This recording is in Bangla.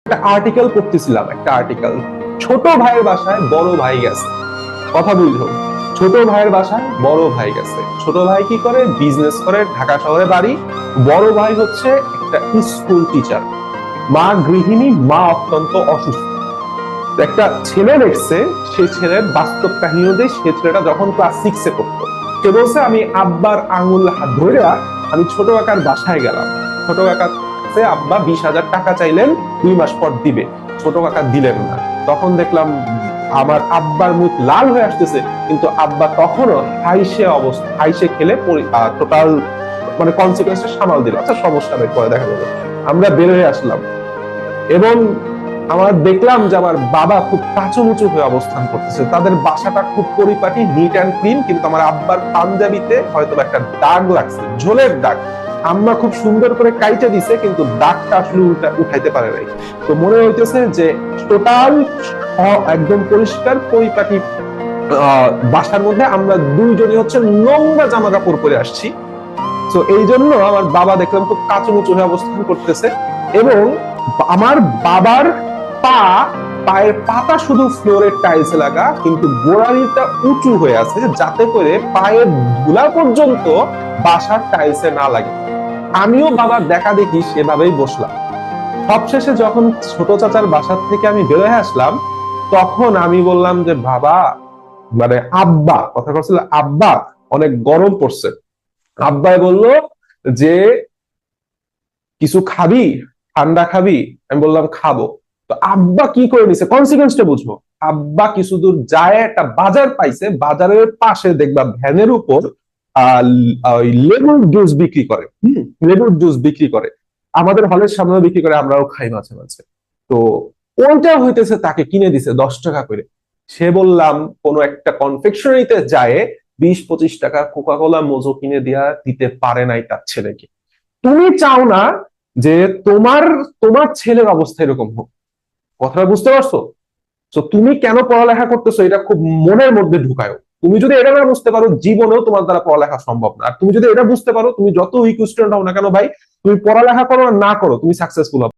একটা আর্টিকেল পড়তেছিলাম, একটা আর্টিকেল, ছোট ভাইয়ের বাসায় বড় ভাই গেছে। কথা বুঝো, ছোট ভাইয়ের বাসায় বড় ভাই গেছে। ছোট ভাই কি করে? বিজনেস করে, ঢাকা শহরে বাড়ি। বড় ভাই হচ্ছে একটা স্কুল টিচার। মা গৃহিণী, মা অত্যন্ত অসুস্থ। একটা ছেলে দেখছে, সেই ছেলের বাস্তব কাহিনী অনুযায়ী সে ছেলেটা যখন ক্লাস 6-এ পড়তো, সে বলছে আমি আব্বার আঙুল হাত ধরে আমি ছোট কাকার বাসায় গেলাম। ছোট কাকা আব্বা 20,000 টাকা চাইলেন, 2 মাস পর দিবে। ছোট কাকা দিলেন না। তখন দেখলাম আমার আব্বার মুখ লাল হয়ে আসতেছে, কিন্তু আব্বা তখনও হাইসে খেলে টোটাল মানে কনসিকুয়েন্সটা সামাল দিল। আচ্ছা, সমস্যা নেই, পরে দেখা যাবে। আমরা বের হয়ে আসলাম এবং আমার দেখলাম যে আমার বাবা খুব কাঁচুমুচু হয়ে অবস্থান করতেছে। তাদের বাসাটা খুব পরিপাটি, নিট অ্যান্ড ক্লিন, কিন্তু আমার আব্বার পাঞ্জাবিতে হয়তো একটা দাগ লাগছে, ঝোলের দাগ। আম্মা খুব সুন্দর করে কাইটা দিছে, কিন্তু দাগটা আসলে উঠাইতে পারে নাই। তো মনে হইতেছে যে টোটাল একদম পরিষ্কার পরিপাটি বাসার মধ্যে আমরা দুইজনই হচ্ছে নোংরা জামা কাপড় পরে আসছি। তো এই জন্য আমার বাবা দেখলাম খুব কাঁচুমুচু হয়ে অবস্থান করতেছে, এবং আমার বাবার পায়ের পাতা শুধু ফ্লোরের টাইলসে লাগা, কিন্তু গোড়ালিটা উঁচু হয়ে আছে, যাতে করে পায়ের ধুলা পর্যন্ত বাসার টাইলসে না লাগে। আমিও বাবার দেখা দেখি সেভাবেই বসলাম। সবশেষে যখন ছোট চাচার বাসার থেকে আমি বের হয়ে আসলাম, তখন আমি বললাম যে বাবা, মানে আব্বা, কথা বলছিল আব্বা, অনেক গরম পড়ছে। আব্বাই বলল যে কিছু খাবি, ঠান্ডা খাবি? আমি বললাম খাবো। তো আব্বা কি করে নিছে, কনসিকুয়েন্সটা বুঝবো। আব্বা কিছু দূর যায় একটা বাজার পাইছে, বাজারের পাশে দেখবা ভ্যানের উপর লেবুর জুস বিক্রি করে। লেবুর জুস বিক্রি করে, আমাদের হলের সামনে বিক্রি করে, আমরাও খাই মাঝে মাঝে। তো ওইটা হইতেছে তাকে কিনে দিছে 10 টাকা করে। সে বললাম কোন একটা কনফেকশনারিতে যায় 20-25 টাকা কোকা কোলা মোজো কিনে দিতে পারে নাই তার ছেলেকে। তুমি চাও না যে তোমার তোমার ছেলের অবস্থা এরকম হোক। কথাটা বুঝতে পারছো? তো তুমি কেন পড়ালেখা করতেছো এটা খুব মনের মধ্যে ঢুকায়ো। তুমি যদি এটা না বুঝতে পারো, জীবনেও তোমার দ্বারা পড়ালেখা সম্ভব না। আর তুমি যদি এটা বুঝতে পারো, তুমি যত উইক স্টুডেন্ট হও না কেন ভাই, তুমি পড়ালেখা করো আর না করো, তুমি সাকসেসফুল হবে।